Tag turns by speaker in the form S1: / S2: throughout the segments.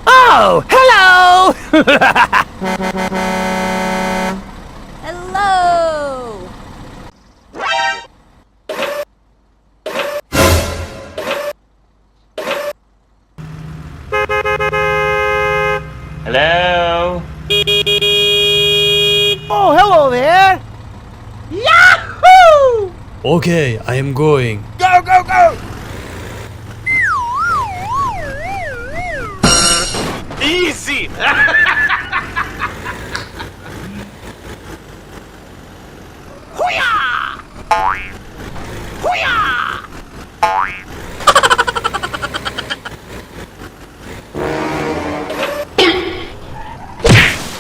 S1: Oh, hello!
S2: Hello!
S3: Hello?
S1: Oh, hello there! Yahoo!
S4: Okay, I am going.
S1: Go, go, go!
S3: Easy!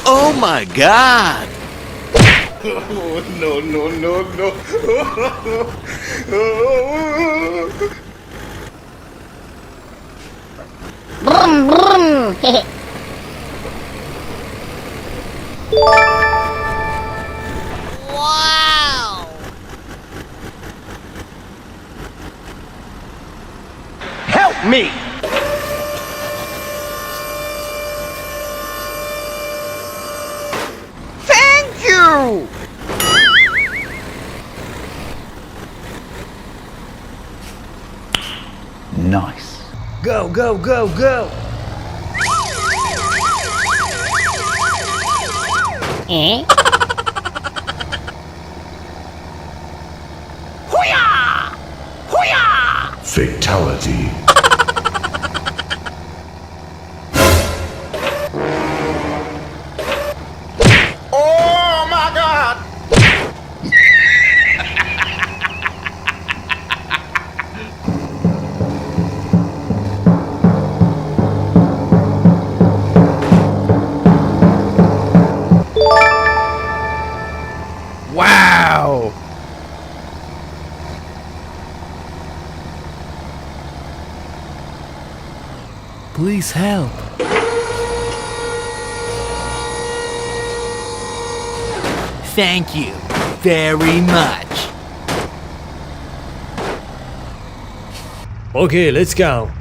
S5: Oh my God!
S3: Oh, no, no, no, no.
S2: Brum, brum. Wow!
S1: Help me! Thank you!
S5: Nice.
S4: Go, go, go, go!
S2: Eh?
S6: Fatality.
S3: Oh my God!
S1: Wow!
S4: Please help.
S1: Thank you very much.
S4: Okay, let's go.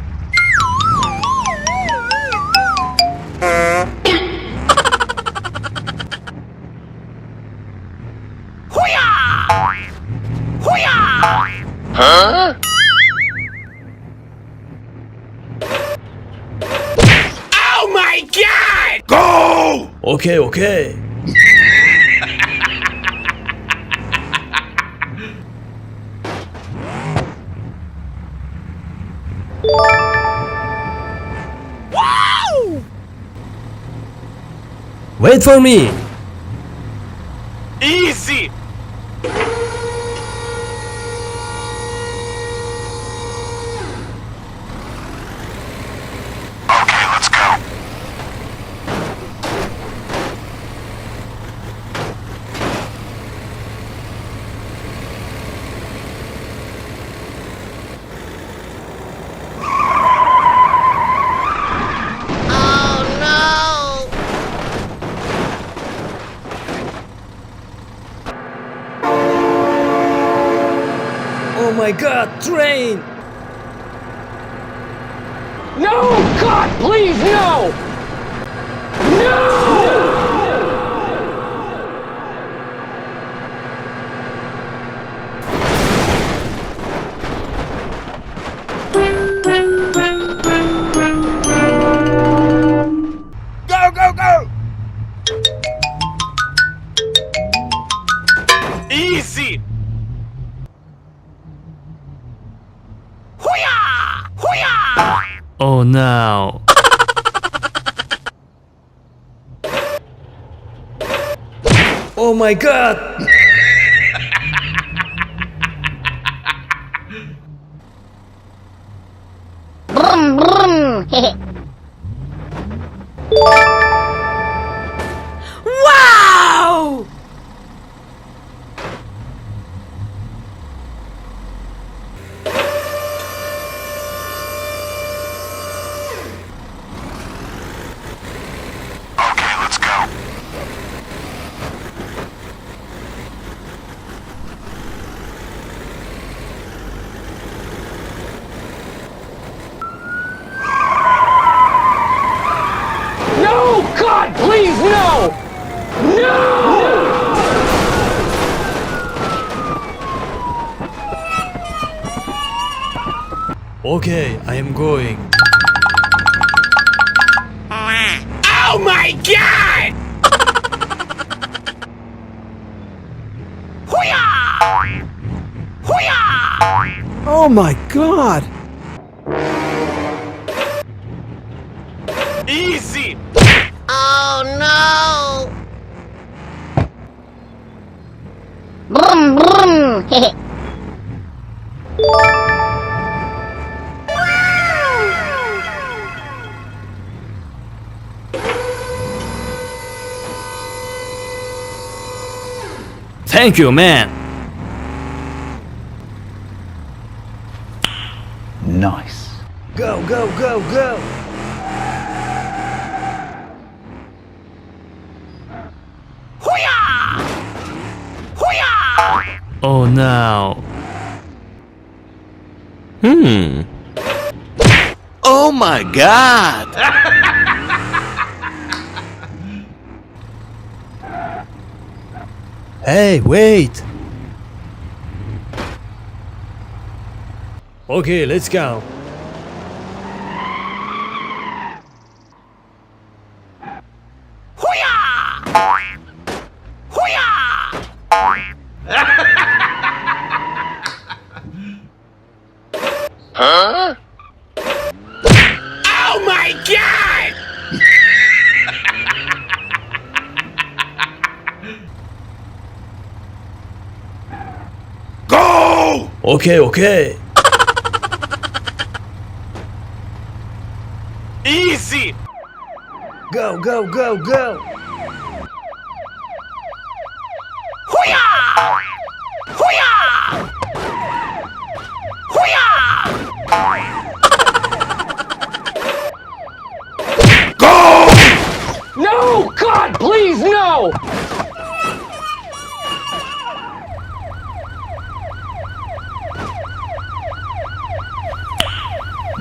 S1: Oh my God! Go!
S4: Okay, okay.
S1: Wow!
S4: Wait for me.
S3: Easy!
S2: Oh no!
S4: Oh my God, train!
S1: No! God, please, no! No! Go, go, go!
S3: Easy!
S4: Oh no. Oh my God!
S2: Brum, brum.
S1: Wow! God, please, no! No!
S4: Okay, I am going.
S1: Oh my God! Hoo-yah! Hoo-yah!
S7: Oh my god!
S1: Easy!
S2: Oh no! Brum brum! Hehe.
S4: Thank you, man.
S5: Nice.
S4: Go, go, go, go.
S1: Hoo-yah! Hoo-yah!
S4: Oh no.
S5: Oh my god!
S4: Hey, wait. Okay, let's go.
S1: Hoo-yah! Hoo-yah! Huh? Oh my God!
S3: Go!
S4: Okay, okay.
S1: Easy!
S4: Go, go, go, go.
S1: Hoo-yah! Hoo-yah! Hoo-yah!
S3: Go!
S1: No! God, please, no!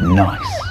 S5: Nice.